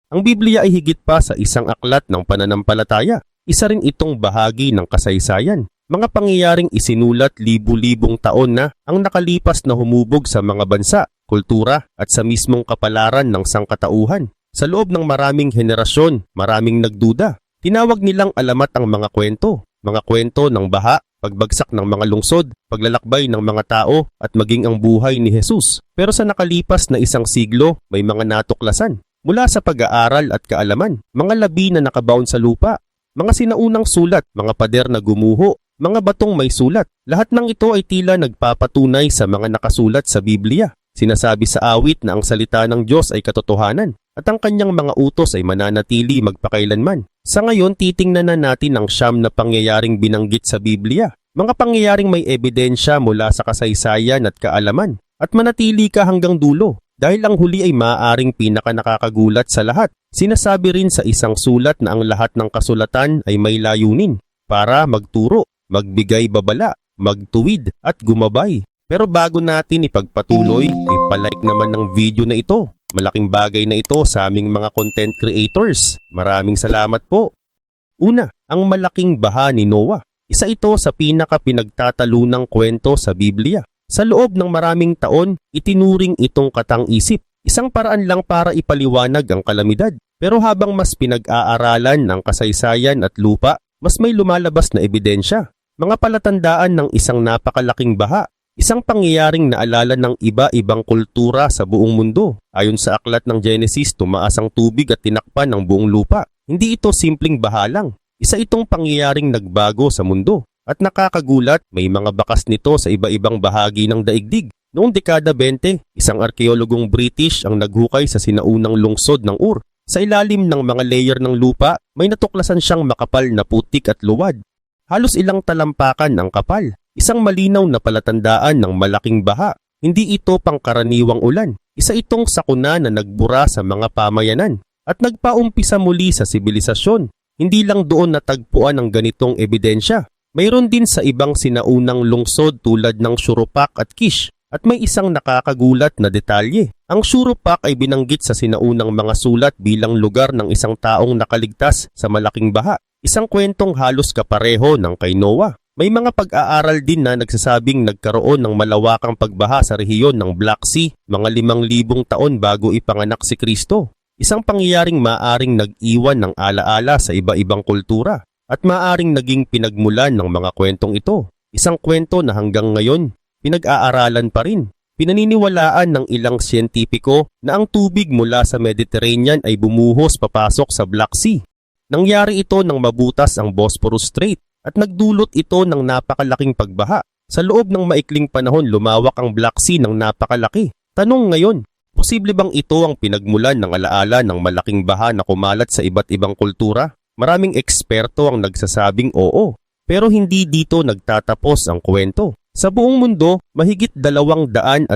Ang Biblia ay higit pa sa isang aklat ng pananampalataya. Isa rin itong bahagi ng kasaysayan. Mga pangyayaring isinulat libu-libong taon na ang nakalipas na humubog sa mga bansa, kultura at sa mismong kapalaran ng sangkatauhan. Sa loob ng maraming henerasyon, maraming nagduda. Tinawag nilang alamat ang mga kwento ng baha, pagbagsak ng mga lungsod, paglalakbay ng mga tao at maging ang buhay ni Jesus. Pero sa nakalipas na isang siglo, may mga natuklasan. Mula sa pag-aaral at kaalaman, mga labi na nakabaon sa lupa, mga sinaunang sulat, mga pader na gumuho, mga batong may sulat. Lahat ng ito ay tila nagpapatunay sa mga nakasulat sa Biblia. Sinasabi sa awit na ang salita ng Diyos ay katotohanan at ang kanyang mga utos ay mananatili magpakailanman. Sa ngayon, titingnan na natin ang 9 na pangyayaring binanggit sa Biblia. Mga pangyayaring may ebidensya mula sa kasaysayan at kaalaman at manatili ka hanggang dulo dahil ang huli ay maaaring pinakanakakagulat sa lahat. Sinasabi rin sa isang sulat na ang lahat ng kasulatan ay may layunin para magturo, magbigay babala, magtuwid at gumabay. Pero bago natin ipagpatuloy, ipalike naman ng video na ito. Malaking bagay na ito sa aming mga content creators. Maraming salamat po. Una, ang malaking baha ni Noah. Isa ito sa pinaka-pinagtatalunang kwento sa Biblia. Sa loob ng maraming taon, itinuring itong katang-isip. Isang paraan lang para ipaliwanag ang kalamidad. Pero habang mas pinag-aaralan ng kasaysayan at lupa, mas may lumalabas na ebidensya. Mga palatandaan ng isang napakalaking baha. Isang pangyayaring naalala ng iba-ibang kultura sa buong mundo. Ayon sa aklat ng Genesis, tumaas ang tubig at tinakpan ang buong lupa. Hindi ito simpleng baha lang. Isa itong pangyayaring nagbago sa mundo. At nakakagulat, may mga bakas nito sa iba-ibang bahagi ng daigdig. Noong dekada 20, isang arkeologong British ang naghukay sa sinaunang lungsod ng Ur. Sa ilalim ng mga layer ng lupa, may natuklasan siyang makapal na putik at luwad. Halos ilang talampakan ang kapal. Isang malinaw na palatandaan ng malaking baha. Hindi ito pangkaraniwang ulan. Isa itong sakuna na nagbura sa mga pamayanan at nagpaumpisa muli sa sibilisasyon. Hindi lang doon natagpuan ang ganitong ebidensya. Mayroon din sa ibang sinaunang lungsod tulad ng Shurupak at Kish. At may isang nakakagulat na detalye. Ang Shurupak ay binanggit sa sinaunang mga sulat bilang lugar ng isang taong nakaligtas sa malaking baha. Isang kwentong halos kapareho ng kay Noah. May mga pag-aaral din na nagsasabing nagkaroon ng malawakang pagbaha sa rehiyon ng Black Sea mga 5,000 taon bago ipanganak si Kristo. Isang pangyayaring maaring nag-iwan ng alaala sa iba-ibang kultura at maaring naging pinagmulan ng mga kwentong ito. Isang kwento na hanggang ngayon pinag-aaralan pa rin. Pinaniniwalaan ng ilang siyentipiko na ang tubig mula sa Mediterranean ay bumuhos papasok sa Black Sea. Nangyari ito nang mabutas ang Bosphorus Strait. At nagdulot ito ng napakalaking pagbaha. Sa loob ng maikling panahon, lumawak ang Black Sea ng napakalaki. Tanong ngayon, posible bang ito ang pinagmulan ng alaala ng malaking baha na kumalat sa iba't ibang kultura? Maraming eksperto ang nagsasabing oo, pero hindi dito nagtatapos ang kwento. Sa buong mundo, mahigit 270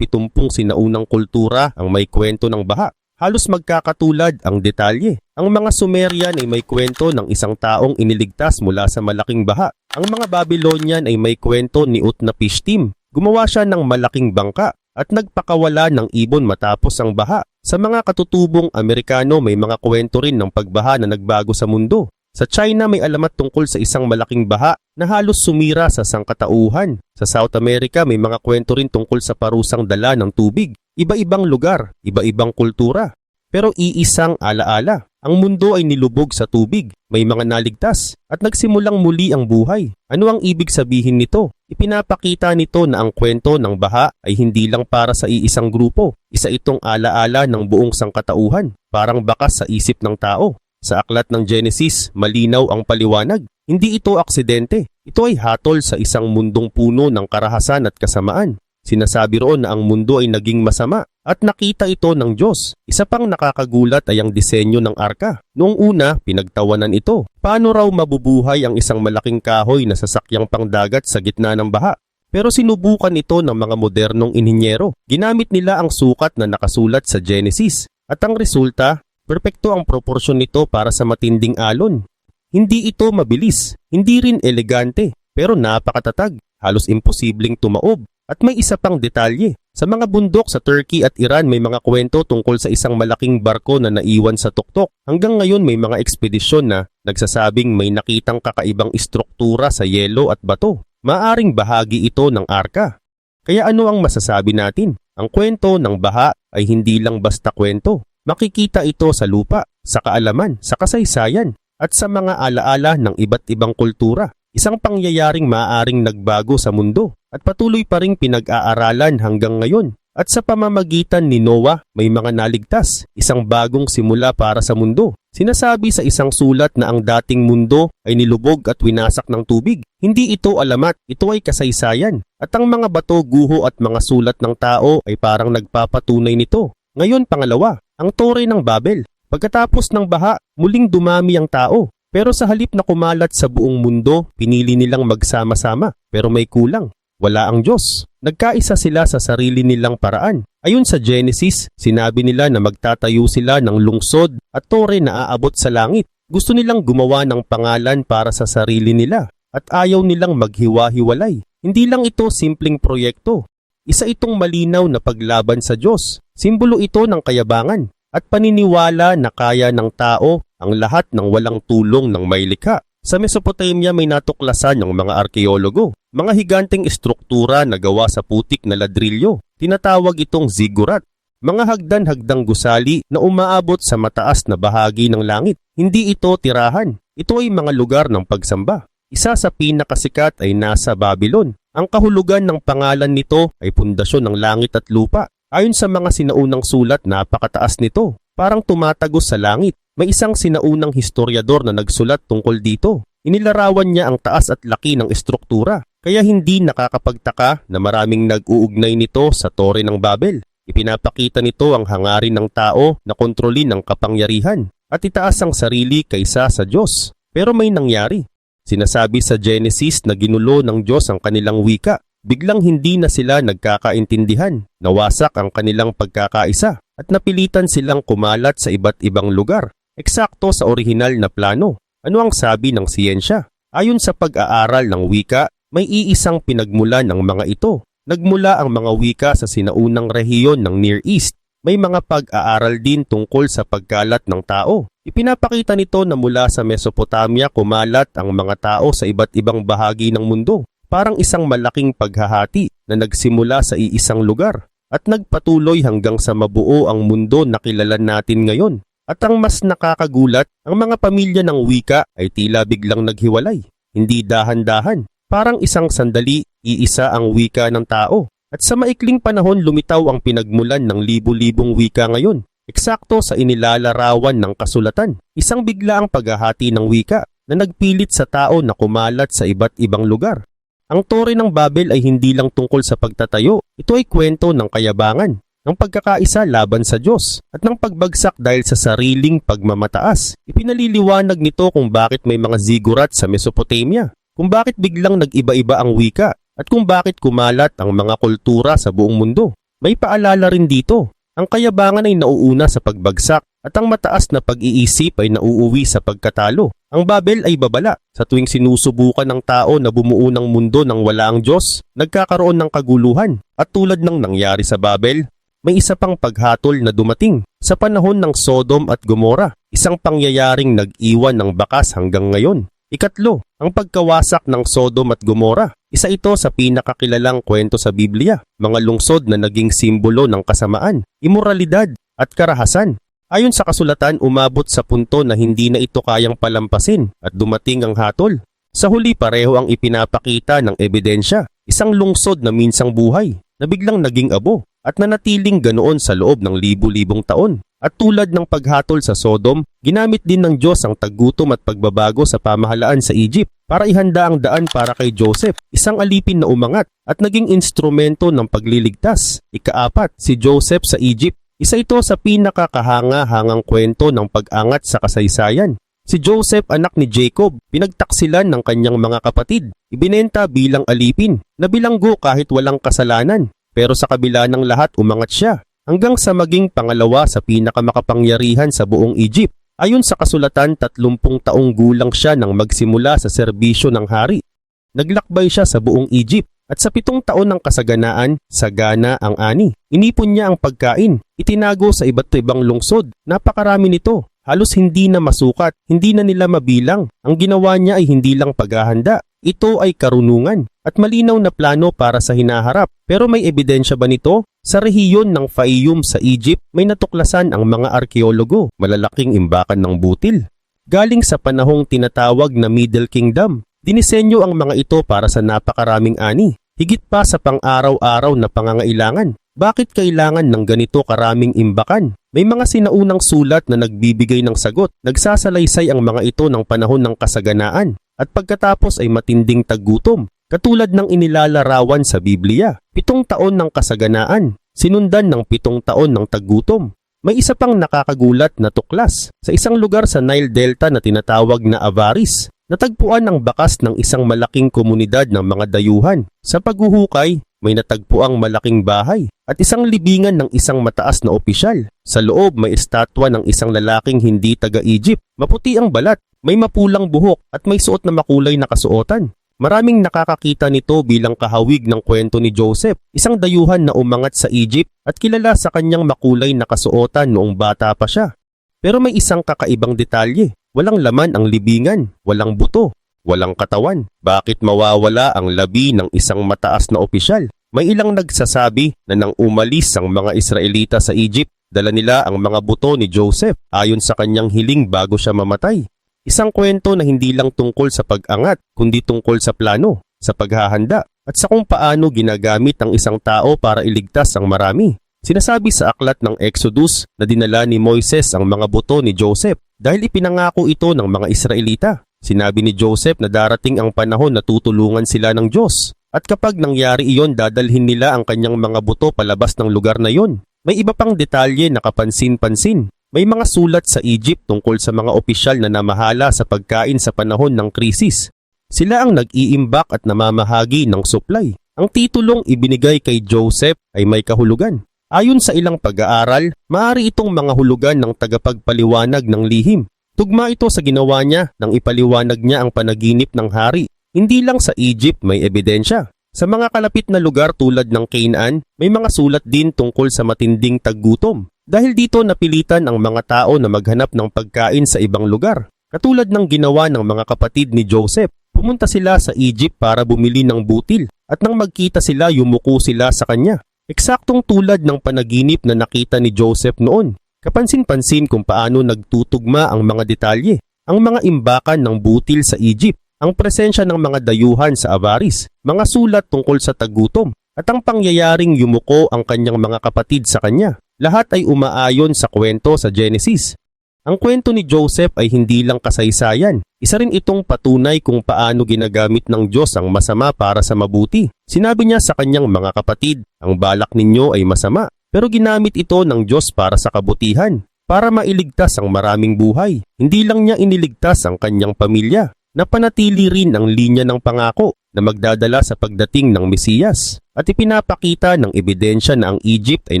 sinaunang kultura ang may kwento ng baha. Halos magkakatulad ang detalye. Ang mga Sumerian ay may kwento ng isang taong iniligtas mula sa malaking baha. Ang mga Babylonian ay may kwento ni Utnapishtim. Gumawa siya ng malaking bangka at nagpakawala ng ibon matapos ang baha. Sa mga katutubong Amerikano may mga kwento rin ng pagbaha na nagbago sa mundo. Sa China may alamat tungkol sa isang malaking baha na halos sumira sa sangkatauhan. Sa South America may mga kwento rin tungkol sa parusang dala ng tubig. Iba-ibang lugar, iba-ibang kultura. Pero iisang alaala, ang mundo ay nilubog sa tubig, may mga naligtas, at nagsimulang muli ang buhay. Ano ang ibig sabihin nito? Ipinapakita nito na ang kwento ng baha ay hindi lang para sa iisang grupo. Isa itong alaala ng buong sangkatauhan, parang bakas sa isip ng tao. Sa aklat ng Genesis, malinaw ang paliwanag. Hindi ito aksidente. Ito ay hatol sa isang mundong puno ng karahasan at kasamaan. Sinasabi roon na ang mundo ay naging masama at nakita ito ng Diyos. Isa pang nakakagulat ay ang disenyo ng arka. Noong una, pinagtawanan ito. Paano raw mabubuhay ang isang malaking kahoy na sasakyang pangdagat sa gitna ng baha? Pero sinubukan ito ng mga modernong inhinyero. Ginamit nila ang sukat na nakasulat sa Genesis. At ang resulta, perpekto ang proporsyon nito para sa matinding alon. Hindi ito mabilis, hindi rin elegante, pero napakatatag. Halos imposibleng tumaob. At may isa pang detalye, Sa mga bundok sa Turkey at Iran may mga kwento tungkol sa isang malaking barko na naiwan sa tuktok. Hanggang ngayon may mga ekspedisyon na nagsasabing may nakitang kakaibang istruktura sa yelo at bato. Maaring bahagi ito ng arka. Kaya ano ang masasabi natin? Ang kwento ng baha ay hindi lang basta kwento. Makikita ito sa lupa, sa kaalaman, sa kasaysayan, at sa mga alaala ng iba't ibang kultura. Isang pangyayaring maaaring nagbago sa mundo at patuloy pa ring pinag-aaralan hanggang ngayon. At sa pamamagitan ni Noah, may mga naligtas, isang bagong simula para sa mundo. Sinasabi sa isang sulat na ang dating mundo ay nilubog at winasak ng tubig. Hindi ito alamat, ito ay kasaysayan. At ang mga bato, guho at mga sulat ng tao ay parang nagpapatunay nito. Ngayon pangalawa, ang Tore ng Babel. Pagkatapos ng baha, muling dumami ang tao. Pero sa halip na kumalat sa buong mundo, pinili nilang magsama-sama. Pero may kulang. Wala ang Diyos. Nagkaisa sila sa sarili nilang paraan. Ayon sa Genesis, sinabi nila na magtatayo sila ng lungsod at tore na aabot sa langit. Gusto nilang gumawa ng pangalan para sa sarili nila at ayaw nilang maghiwa-hiwalay. Hindi lang ito simpleng proyekto. Isa itong malinaw na paglaban sa Diyos. Simbolo ito ng kayabangan at paniniwala na kaya ng tao ang lahat ng walang tulong ng may likha. Sa Mesopotamia may natuklasan ng mga arkeologo, mga higanteng estruktura na gawa sa putik na ladrilyo. Tinatawag itong ziggurat. Mga hagdan-hagdang gusali na umaabot sa mataas na bahagi ng langit. Hindi ito tirahan. Ito ay mga lugar ng pagsamba. Isa sa pinakasikat ay nasa Babylon. Ang kahulugan ng pangalan nito ay pundasyon ng langit at lupa. Ayon sa mga sinaunang sulat, napakataas nito. Parang tumatagos sa langit. May isang sinaunang historiador na nagsulat tungkol dito. Inilarawan niya ang taas at laki ng estruktura. Kaya hindi nakakapagtaka na maraming nag-uugnay nito sa Tore ng Babel. Ipinapakita nito ang hangarin ng tao na kontrolin ang kapangyarihan at itaas ang sarili kaysa sa Diyos. Pero may nangyari. Sinasabi sa Genesis na ginulo ng Diyos ang kanilang wika. Biglang hindi na sila nagkakaintindihan. Nawasak ang kanilang pagkakaisa at napilitan silang kumalat sa iba't ibang lugar. Eksakto sa orihinal na plano. Ano ang sabi ng siyensya? Ayon sa pag-aaral ng wika, may iisang pinagmulan ng mga ito. Nagmula ang mga wika sa sinaunang rehiyon ng Near East. May mga pag-aaral din tungkol sa pagkalat ng tao. Ipinapakita nito na mula sa Mesopotamia kumalat ang mga tao sa iba't ibang bahagi ng mundo. Parang isang malaking paghahati na nagsimula sa iisang lugar at nagpatuloy hanggang sa mabuo ang mundo na kilala natin ngayon. At ang mas nakakagulat, ang mga pamilya ng wika ay tila biglang naghiwalay. Hindi dahan-dahan. Parang isang sandali, iisa ang wika ng tao. At sa maikling panahon lumitaw ang pinagmulan ng libu-libong wika ngayon. Eksakto sa inilalarawan ng kasulatan. Isang biglaang paghahati ng wika na nagpilit sa tao na kumalat sa iba't ibang lugar. Ang Tore ng Babel ay hindi lang tungkol sa pagtatayo. Ito ay kwento ng kayabangan, ng pagkakaisa laban sa Diyos, at ng pagbagsak dahil sa sariling pagmamataas. Ipinaliliwanag nito kung bakit may mga ziggurat sa Mesopotamia, kung bakit biglang nag-iba-iba ang wika, at kung bakit kumalat ang mga kultura sa buong mundo. May paalala rin dito. Ang kayabangan ay nauuna sa pagbagsak at ang mataas na pag-iisip ay nauuwi sa pagkatalo. Ang Babel ay babala. Sa tuwing sinusubukan ng tao na bumuo ng mundo nang wala ang Diyos, nagkakaroon ng kaguluhan. At tulad ng nangyari sa Babel, may isa pang paghatol na dumating sa panahon ng Sodom at Gomora, isang pangyayaring nag-iwan ng bakas hanggang ngayon. Ikatlo, ang pagkawasak ng Sodom at Gomora. Isa ito sa pinakakilalang kwento sa Biblia, mga lungsod na naging simbolo ng kasamaan, imoralidad at karahasan. Ayon sa kasulatan, umabot sa punto na hindi na ito kayang palampasin at dumating ang hatol. Sa huli pareho ang ipinapakita ng ebidensya, isang lungsod na minsang buhay, na biglang naging abo at nanatiling ganoon sa loob ng libu-libong taon. At tulad ng paghatol sa Sodom, ginamit din ng Diyos ang taggutom at pagbabago sa pamahalaan sa Egypt para ihanda ang daan para kay Joseph, isang alipin na umangat at naging instrumento ng pagliligtas. Ikaapat, si Joseph sa Egypt. Isa ito sa pinakakahanga-hangang kwento ng pag-angat sa kasaysayan. Si Joseph, anak ni Jacob, pinagtaksilan ng kanyang mga kapatid. Ibinenta bilang alipin, na bilanggo kahit walang kasalanan. Pero sa kabila ng lahat umangat siya, hanggang sa maging pangalawa sa pinakamakapangyarihan sa buong Egypt. Ayon sa kasulatan, 30 taong gulang siya nang magsimula sa serbisyo ng hari. Naglakbay siya sa buong Egypt At sa 7 taon ng kasaganaan, sagana ang ani. Inipon niya ang pagkain, itinago sa iba't ibang lungsod. Napakarami nito. Halos hindi na masukat, hindi na nila mabilang. Ang ginawa niya ay hindi lang paghahanda. Ito ay karunungan at malinaw na plano para sa hinaharap. Pero may ebidensya ba nito? Sa rehiyon ng Faiyum sa Egypt, may natuklasan ang mga arkeologo, malalaking imbakan ng butil. Galing sa panahong tinatawag na Middle Kingdom, dinisenyo ang mga ito para sa napakaraming ani. Higit pa sa pang-araw-araw na pangangailangan. Bakit kailangan ng ganito karaming imbakan? May mga sinaunang sulat na nagbibigay ng sagot. Nagsasalaysay ang mga ito ng panahon ng kasaganaan at pagkatapos ay matinding taggutom. Katulad ng inilalarawan sa Biblia, 7 taon ng kasaganaan, sinundan ng 7 taon ng taggutom. May isa pang nakakagulat na tuklas. Sa isang lugar sa Nile Delta na tinatawag na Avaris, natagpuan ang bakas ng isang malaking komunidad ng mga dayuhan. Sa paghuhukay, may natagpuang malaking bahay at isang libingan ng isang mataas na opisyal. Sa loob may estatwa ng isang lalaking hindi taga-Egypt. Maputi ang balat, may mapulang buhok at may suot na makulay na kasuotan. Maraming nakakakita nito bilang kahawig ng kwento ni Joseph, isang dayuhan na umangat sa Egypt at kilala sa kanyang makulay na kasuotan noong bata pa siya. Pero may isang kakaibang detalye. Walang laman ang libingan, walang buto, walang katawan. Bakit mawawala ang labi ng isang mataas na opisyal? May ilang nagsasabi na nang umalis ang mga Israelita sa Egypt, dala nila ang mga buto ni Joseph ayon sa kanyang hiling bago siya mamatay. Isang kwento na hindi lang tungkol sa pag-angat, kundi tungkol sa plano, sa paghahanda, at sa kung paano ginagamit ang isang tao para iligtas ang marami. Sinasabi sa aklat ng Exodus na dinala ni Moises ang mga buto ni Joseph dahil ipinangako ito ng mga Israelita. Sinabi ni Joseph na darating ang panahon na tutulungan sila ng Diyos. At kapag nangyari iyon, dadalhin nila ang kanyang mga buto palabas ng lugar na iyon. May iba pang detalye na kapansin-pansin. May mga sulat sa Egypt tungkol sa mga opisyal na namahala sa pagkain sa panahon ng krisis. Sila ang nag-iimbak at namamahagi ng supply. Ang titulong ibinigay kay Joseph ay may kahulugan. Ayon sa ilang pag-aaral, maaari itong mga hulugan ng tagapagpaliwanag ng lihim. Tugma ito sa ginawa niya nang ipaliwanag niya ang panaginip ng hari. Hindi lang sa Egypt may ebidensya. Sa mga kalapit na lugar tulad ng Canaan, may mga sulat din tungkol sa matinding taggutom. Dahil dito napilitan ang mga tao na maghanap ng pagkain sa ibang lugar. Katulad ng ginawa ng mga kapatid ni Joseph, pumunta sila sa Egypt para bumili ng butil at nang magkita sila yumuko sila sa kanya. Eksaktong tulad ng panaginip na nakita ni Joseph noon. Kapansin-pansin kung paano nagtutugma ang mga detalye, ang mga imbakan ng butil sa Egypt, ang presensya ng mga dayuhan sa Avaris, mga sulat tungkol sa taggutom, at ang pangyayaring yumuko ang kanyang mga kapatid sa kanya. Lahat ay umaayon sa kwento sa Genesis. Ang kwento ni Joseph ay hindi lang kasaysayan. Isa rin itong patunay kung paano ginagamit ng Diyos ang masama para sa mabuti. Sinabi niya sa kanyang mga kapatid, ang balak ninyo ay masama, pero ginamit ito ng Diyos para sa kabutihan, para mailigtas ang maraming buhay. Hindi lang niya iniligtas ang kanyang pamilya, napanatili rin ang linya ng pangako na magdadala sa pagdating ng Mesiyas. At ipinapakita ng ebidensya na ang Egypt ay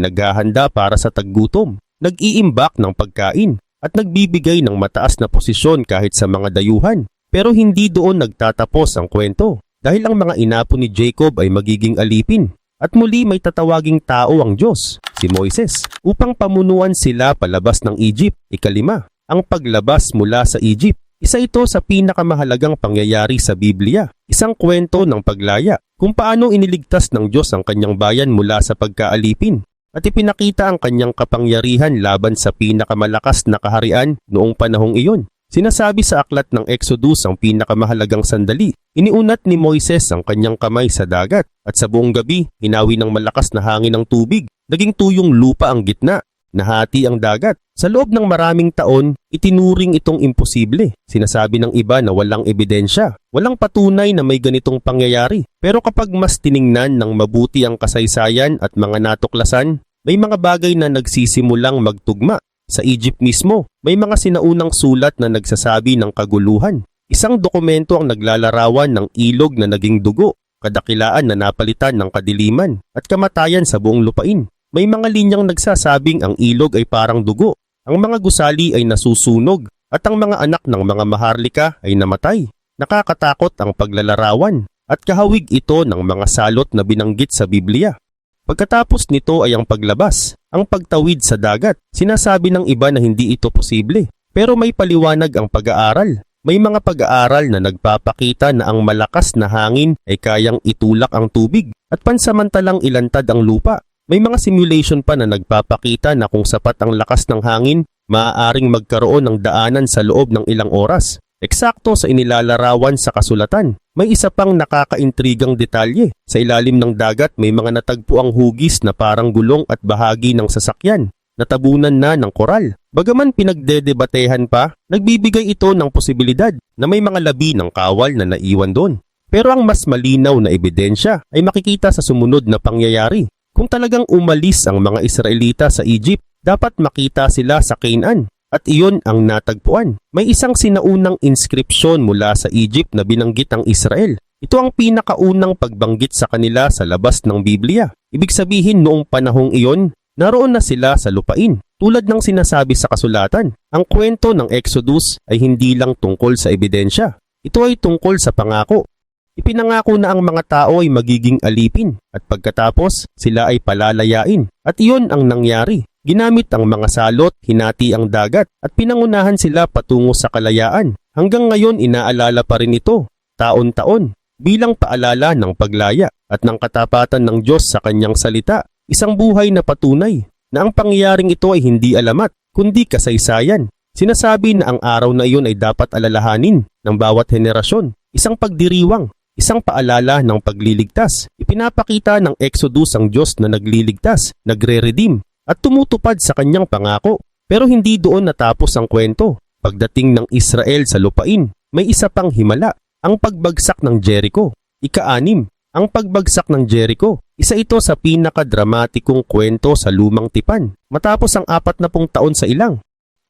naghahanda para sa taggutom, nag-iimbak ng pagkain, at nagbibigay ng mataas na posisyon kahit sa mga dayuhan. Pero hindi doon nagtatapos ang kwento, dahil ang mga inapo ni Jacob ay magiging alipin. At muli may tatawaging tao ang Diyos, si Moises, upang pamunuan sila palabas ng Egypt. 5, ang paglabas mula sa Egypt. Isa ito sa pinakamahalagang pangyayari sa Biblia, isang kwento ng paglaya, kung paano iniligtas ng Diyos ang kanyang bayan mula sa pagkaalipin, at ipinakita ang kanyang kapangyarihan laban sa pinakamalakas na kaharian noong panahong iyon. Sinasabi sa aklat ng Exodus ang pinakamahalagang sandali. Iniunat ni Moises ang kanyang kamay sa dagat, at sa buong gabi, hinawi ng malakas na hangin ng tubig, naging tuyong lupa ang gitna. Nahati ang dagat. Sa loob ng maraming taon, itinuring itong imposible. Sinasabi ng iba na walang ebidensya, walang patunay na may ganitong pangyayari. Pero kapag mas tiningnan ng mabuti ang kasaysayan at mga natuklasan, may mga bagay na nagsisimulang magtugma. Sa Egypt mismo, may mga sinaunang sulat na nagsasabi ng kaguluhan. Isang dokumento ang naglalarawan ng ilog na naging dugo, kadakilaan na napalitan ng kadiliman, at kamatayan sa buong lupain. May mga linyang nagsasabing ang ilog ay parang dugo, ang mga gusali ay nasusunog, at ang mga anak ng mga maharlika ay namatay. Nakakatakot ang paglalarawan. at kahawig ito ng mga salot na binanggit sa Biblia. Pagkatapos nito ay ang paglabas, ang pagtawid sa dagat. Sinasabi ng iba na hindi ito posible, pero may paliwanag ang pag-aaral. May mga pag-aaral na nagpapakita na ang malakas na hangin ay kayang itulak ang tubig at pansamantalang ilantad ang lupa. May mga simulation pa na nagpapakita na kung sapat ang lakas ng hangin, maaaring magkaroon ng daanan sa loob ng ilang oras. Eksakto sa inilalarawan sa kasulatan. May isa pang nakakaintrigang detalye. Sa ilalim ng dagat may mga natagpo ang hugis na parang gulong at bahagi ng sasakyan. Natabunan na ng koral. Bagaman pinagdedebatehan pa, nagbibigay ito ng posibilidad na may mga labi ng kawal na naiwan doon. Pero ang mas malinaw na ebidensya ay makikita sa sumunod na pangyayari. Kung talagang umalis ang mga Israelita sa Egypt, dapat makita sila sa Canaan. At iyon ang natagpuan. May isang sinaunang inskripsyon mula sa Egypt na binanggit ang Israel. Ito ang pinakaunang pagbanggit sa kanila sa labas ng Biblia. Ibig sabihin noong panahong iyon, naroon na sila sa lupain. Tulad ng sinasabi sa kasulatan, ang kwento ng Exodus ay hindi lang tungkol sa ebidensya. Ito ay tungkol sa pangako. Ipinangako na ang mga tao ay magiging alipin at pagkatapos sila ay palalayain. At iyon ang nangyari. Ginamit ang mga salot, hinati ang dagat at pinangunahan sila patungo sa kalayaan. Hanggang ngayon inaalala pa rin ito, taon-taon, bilang paalala ng paglaya at ng katapatan ng Diyos sa kanyang salita. Isang buhay na patunay na ang pangyayaring ito ay hindi alamat, kundi kasaysayan. Sinasabi na ang araw na iyon ay dapat alalahanin ng bawat henerasyon. Isang pagdiriwang, isang paalala ng pagliligtas. Ipinapakita ng Exodus ang Diyos na nagliligtas, nagre-redeem, at tumutupad sa kanyang pangako. Pero hindi doon natapos ang kwento. Pagdating ng Israel sa lupain, may isa pang himala, ang pagbagsak ng Jericho. Ika-6, ang pagbagsak ng Jericho. Isa ito sa pinakadramatikong kwento sa lumang tipan. Matapos ang 40 taon sa ilang,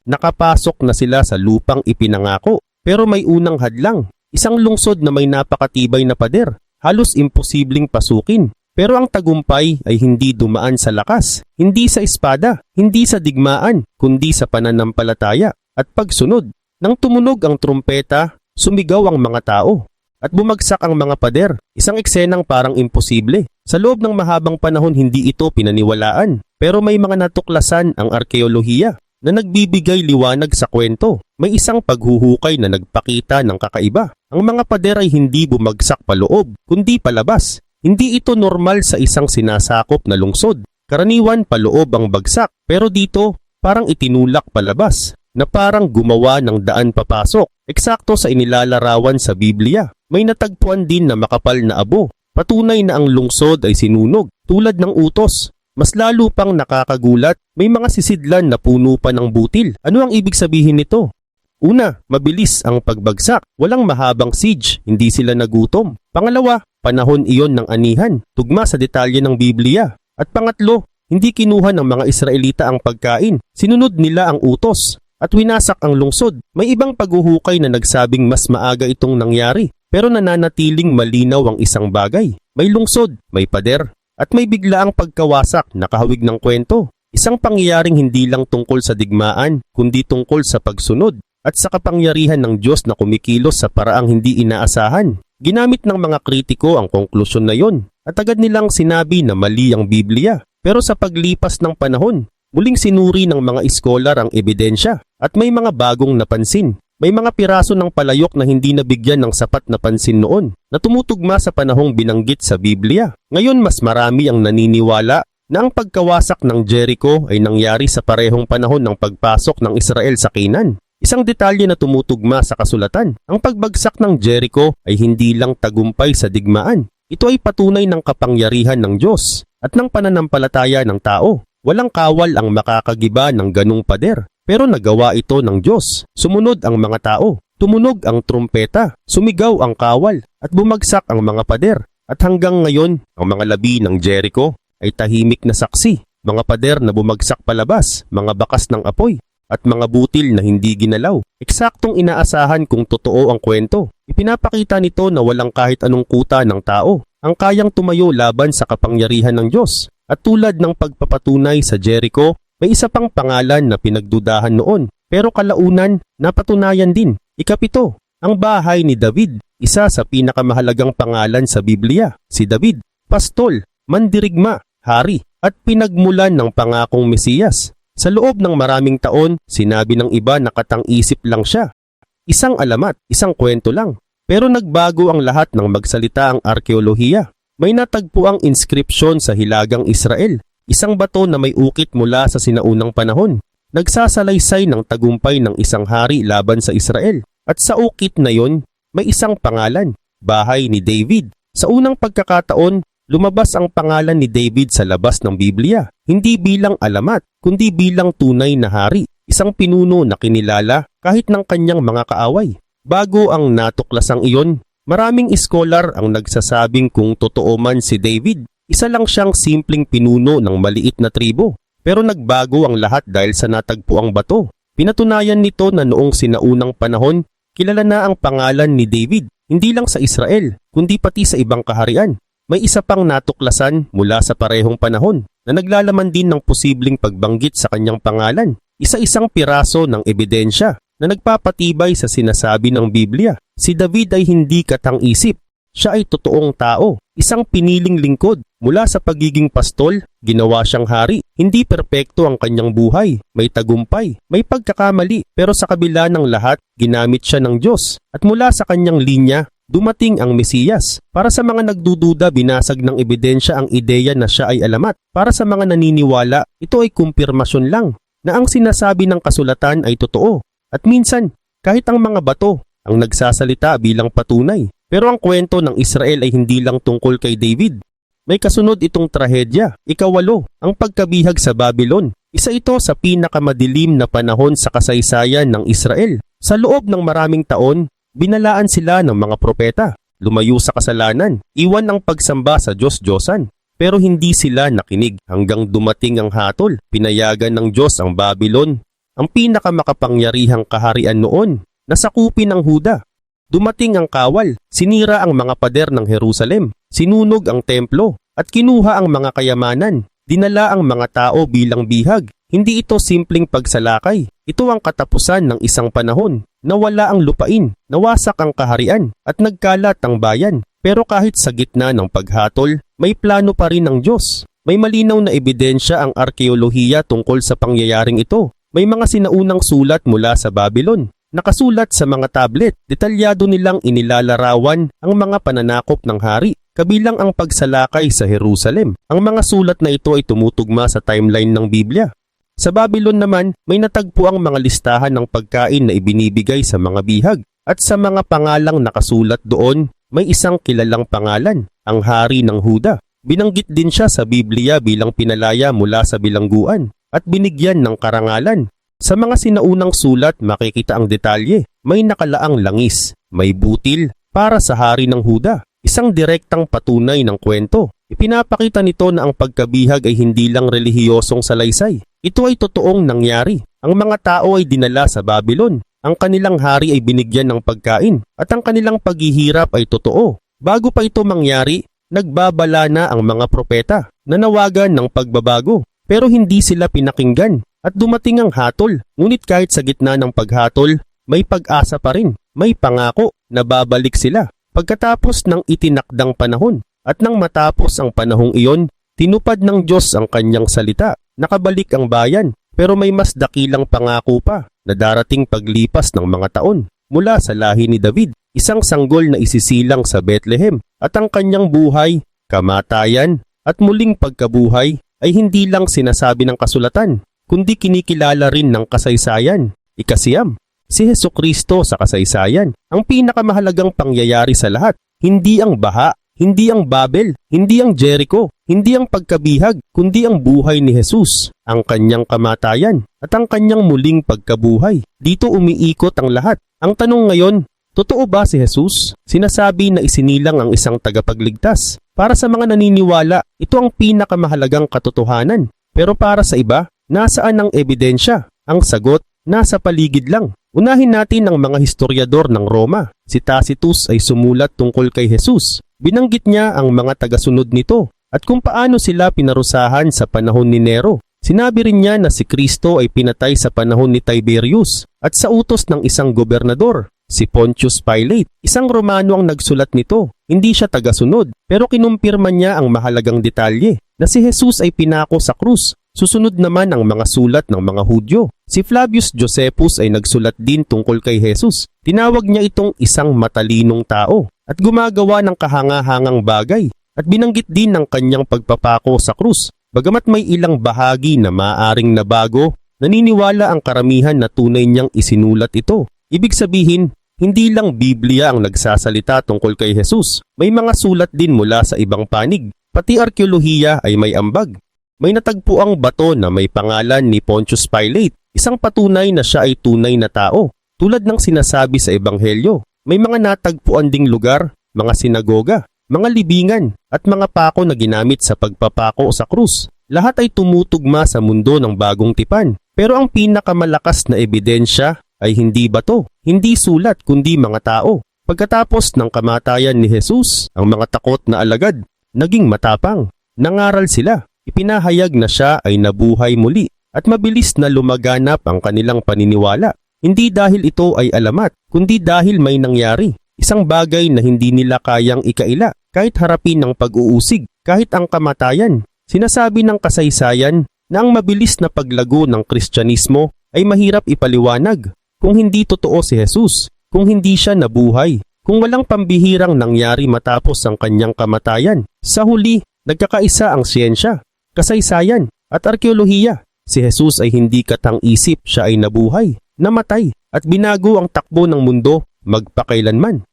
nakapasok na sila sa lupang ipinangako. Pero may unang hadlang, isang lungsod na may napakatibay na pader. Halos imposibleng pasukin. Pero ang tagumpay ay hindi dumaan sa lakas, hindi sa espada, hindi sa digmaan, kundi sa pananampalataya at pagsunod. Nang tumunog ang trumpeta, sumigaw ang mga tao at bumagsak ang mga pader. Isang eksenang parang imposible. Sa loob ng mahabang panahon hindi ito pinaniwalaan, pero may mga natuklasan ang arkeolohiya na nagbibigay liwanag sa kwento. May isang paghuhukay na nagpakita ng kakaiba. Ang mga pader ay hindi bumagsak paloob, kundi palabas. Hindi ito normal sa isang sinasakop na lungsod. Karaniwan paloob ang bagsak, pero dito parang itinulak palabas na parang gumawa ng daan papasok. Eksakto sa inilalarawan sa Biblia. May natagpuan din na makapal na abo. Patunay na ang lungsod ay sinunog tulad ng utos. Mas lalo pang nakakagulat, may mga sisidlan na puno pa ng butil. Ano ang ibig sabihin nito? Una, mabilis ang pagbagsak. Walang mahabang siege, hindi sila nagutom. Pangalawa, panahon iyon ng anihan, tugma sa detalye ng Biblia. At pangatlo, hindi kinuha ng mga Israelita ang pagkain. Sinunod nila ang utos at winasak ang lungsod. May ibang paghuhukay na nagsabing mas maaga itong nangyari. Pero nananatiling malinaw ang isang bagay. May lungsod, may pader, at may biglaang pagkawasak na kahawig ng kwento. Isang pangyayaring hindi lang tungkol sa digmaan, kundi tungkol sa pagsunod at sa kapangyarihan ng Diyos na kumikilos sa paraang hindi inaasahan. Ginamit ng mga kritiko ang konklusyon na yon at agad nilang sinabi na mali ang Biblia. Pero sa paglipas ng panahon, muling sinuri ng mga iskolar ang ebidensya at may mga bagong napansin. May mga piraso ng palayok na hindi nabigyan ng sapat na pansin noon na tumutugma sa panahong binanggit sa Biblia. Ngayon mas marami ang naniniwala na ang pagkawasak ng Jericho ay nangyari sa parehong panahon ng pagpasok ng Israel sa Canaan. Isang detalye na tumutugma sa kasulatan, ang pagbagsak ng Jericho ay hindi lang tagumpay sa digmaan. Ito ay patunay ng kapangyarihan ng Diyos at ng pananampalataya ng tao. Walang kawal ang makakagiba ng ganung pader, pero nagawa ito ng Diyos. Sumunod ang mga tao, tumunog ang trumpeta, sumigaw ang kawal at bumagsak ang mga pader. At hanggang ngayon, ang mga labi ng Jericho ay tahimik na saksi. Mga pader na bumagsak palabas, mga bakas ng apoy, at mga butil na hindi ginalaw. Eksaktong inaasahan kung totoo ang kwento. Ipinapakita nito na walang kahit anong kuta ng tao ang kayang tumayo laban sa kapangyarihan ng Diyos. At tulad ng pagpapatunay sa Jericho, may isa pang pangalan na pinagdudahan noon, pero kalaunan napatunayan din. Ika-7, ang bahay ni David. isa sa pinakamahalagang pangalan sa Biblia, si David, pastol, mandirigma, hari, at pinagmulan ng pangakong Mesiyas. Sa loob ng maraming taon, sinabi ng iba na katang-isip lang siya. Isang alamat, isang kwento lang. Pero nagbago ang lahat ng magsalita ang arkeolohiya. May natagpo ang inskripsyon sa Hilagang Israel, isang bato na may ukit mula sa sinaunang panahon. Nagsasalaysay ng tagumpay ng isang hari laban sa Israel. At sa ukit na yon, may isang pangalan, Bahay ni David. Sa unang pagkakataon, lumabas ang pangalan ni David sa labas ng Biblia, hindi bilang alamat, kundi bilang tunay na hari, isang pinuno na kinilala kahit ng kanyang mga kaaway. Bago ang natuklasang iyon, maraming iskolar ang nagsasabing kung totoo man si David, isa lang siyang simpleng pinuno ng maliit na tribo. Pero nagbago ang lahat dahil sa natagpuang bato. Pinatunayan nito na noong sinaunang panahon, kilala na ang pangalan ni David, hindi lang sa Israel, kundi pati sa ibang kaharian. May isa pang natuklasan mula sa parehong panahon na naglalaman din ng posibleng pagbanggit sa kanyang pangalan. Isa-isang piraso ng ebidensya na nagpapatibay sa sinasabi ng Biblia. Si David ay hindi katang-isip. Siya ay totoong tao, isang piniling lingkod. Mula sa pagiging pastol, ginawa siyang hari. Hindi perpekto ang kanyang buhay. May tagumpay, may pagkakamali, pero sa kabila ng lahat, ginamit siya ng Diyos. At mula sa kanyang linya, dumating ang Mesiyas. Para sa mga nagdududa, binasag ng ebidensya ang ideya na siya ay alamat. Para sa mga naniniwala, ito ay kumpirmasyon lang na ang sinasabi ng kasulatan ay totoo. At minsan, kahit ang mga bato ang nagsasalita bilang patunay. Pero ang kwento ng Israel ay hindi lang tungkol kay David. May kasunod itong trahedya, ikawalo, ang pagkabihag sa Babylon. Isa ito sa pinakamadilim na panahon sa kasaysayan ng Israel. Sa loob ng maraming taon, binalaan sila ng mga propeta, lumayo sa kasalanan, iwan ang pagsamba sa Diyos-Diyosan. Pero hindi sila nakinig hanggang dumating ang hatol. Pinayagan ng Diyos ang Babylon, ang pinakamakapangyarihang kaharian noon, nasakupin ang Huda. Dumating ang kawal, sinira ang mga pader ng Jerusalem, sinunog ang templo, at kinuha ang mga kayamanan. Dinala ang mga tao bilang bihag. Hindi ito simpleng pagsalakay. Ito ang katapusan ng isang panahon. Nawala ang lupain, nawasak ang kaharian, at nagkalat ang bayan. Pero kahit sa gitna ng paghatol, may plano pa rin ng Diyos. May malinaw na ebidensya ang arkeolohiya tungkol sa pangyayaring ito. May mga sinaunang sulat mula sa Babylon. Nakasulat sa mga tablet, detalyado nilang inilalarawan ang mga pananakop ng hari, kabilang ang pagsalakay sa Jerusalem. Ang mga sulat na ito ay tumutugma sa timeline ng Biblia. Sa Babylon naman, may natagpo ang mga listahan ng pagkain na ibinibigay sa mga bihag. At sa mga pangalang nakasulat doon, may isang kilalang pangalan, ang Hari ng Huda. Binanggit din siya sa Biblia bilang pinalaya mula sa bilangguan at binigyan ng karangalan. Sa mga sinaunang sulat, makikita ang detalye. May nakalaang langis, may butil para sa Hari ng Huda. Isang direktang patunay ng kwento. Ipinapakita nito na ang pagkabihag ay hindi lang relihiyosong salaysay. Ito ay totoong nangyari. Ang mga tao ay dinala sa Babylon. Ang kanilang hari ay binigyan ng pagkain at ang kanilang paghihirap ay totoo. Bago pa ito mangyari, nagbabala na ang mga propeta, nanawagan ng pagbabago. Pero hindi sila pinakinggan. At dumating ang hatol, ngunit kahit sa gitna ng paghatol, may pag-asa pa rin, may pangako na babalik sila. Pagkatapos ng itinakdang panahon, at nang matapos ang panahong iyon, tinupad ng Diyos ang kanyang salita. Nakabalik ang bayan, pero may mas dakilang pangako pa na darating paglipas ng mga taon. Mula sa lahi ni David, isang sanggol na isisilang sa Bethlehem, at ang kanyang buhay, kamatayan, at muling pagkabuhay ay hindi lang sinasabi ng kasulatan, kundi kinikilala rin ng kasaysayan. Ikasiyam, si Hesukristo sa kasaysayan, ang pinakamahalagang pangyayari sa lahat. Hindi ang baha, hindi ang Babel, hindi ang Jericho, hindi ang pagkabihag, kundi ang buhay ni Jesus, ang kanyang kamatayan, at ang kanyang muling pagkabuhay. Dito umiikot ang lahat. Ang tanong ngayon, totoo ba si Jesus? Sinasabi na isinilang ang isang tagapagligtas. Para sa mga naniniwala, ito ang pinakamahalagang katotohanan. Pero para sa iba, nasaan ang ebidensya? Ang sagot, nasa paligid lang. Unahin natin ang mga historiador ng Roma. Si Tacitus ay sumulat tungkol kay Jesus. Binanggit niya ang mga tagasunod nito at kung paano sila pinarusahan sa panahon ni Nero. Sinabi rin niya na si Kristo ay pinatay sa panahon ni Tiberius at sa utos ng isang gobernador. si Pontius Pilate. Isang Romano ang nagsulat nito. Hindi siya tagasunod, pero kinumpirma niya ang mahalagang detalye na si Jesus ay pinako sa krus. Susunod naman ang mga sulat ng mga Hudyo. Si Flavius Josephus ay nagsulat din tungkol kay Jesus. Tinawag niya itong isang matalinong tao at gumagawa ng kahanga-hangang bagay at binanggit din ng kanyang pagpapako sa krus. Bagamat may ilang bahagi na maaring nabago, naniniwala ang karamihan na tunay niyang isinulat ito. Ibig sabihin, hindi lang Biblia ang nagsasalita tungkol kay Jesus. May mga sulat din mula sa ibang panig. Pati arkeolohiya ay may ambag. May natagpuang bato na may pangalan ni Pontius Pilate, isang patunay na siya ay tunay na tao. Tulad ng sinasabi sa Ebanghelyo, may mga natagpuan ding lugar, mga sinagoga, mga libingan, at mga pako na ginamit sa pagpapako sa krus. Lahat ay tumutugma sa mundo ng bagong tipan. Pero ang pinakamalakas na ebidensya ay hindi bato, hindi sulat kundi mga tao. Pagkatapos ng kamatayan ni Jesus, ang mga takot na alagad naging matapang. Nangaral sila. Ipinahayag na siya ay nabuhay muli at mabilis na lumaganap ang kanilang paniniwala. Hindi dahil ito ay alamat, kundi dahil may nangyari. Isang bagay na hindi nila kayang ikaila kahit harapin ng pag-uusig, kahit ang kamatayan. Sinasabi ng kasaysayan na ang mabilis na paglago ng Kristyanismo ay mahirap ipaliwanag kung hindi totoo si Jesus, kung hindi siya nabuhay, kung walang pambihirang nangyari matapos ang kanyang kamatayan. Sa huli, nagkakaisa ang siyensya, kasaysayan at arkeolohiya. Si Jesus ay hindi katang-isip, siya ay nabuhay, namatay at binago ang takbo ng mundo magpakailanman.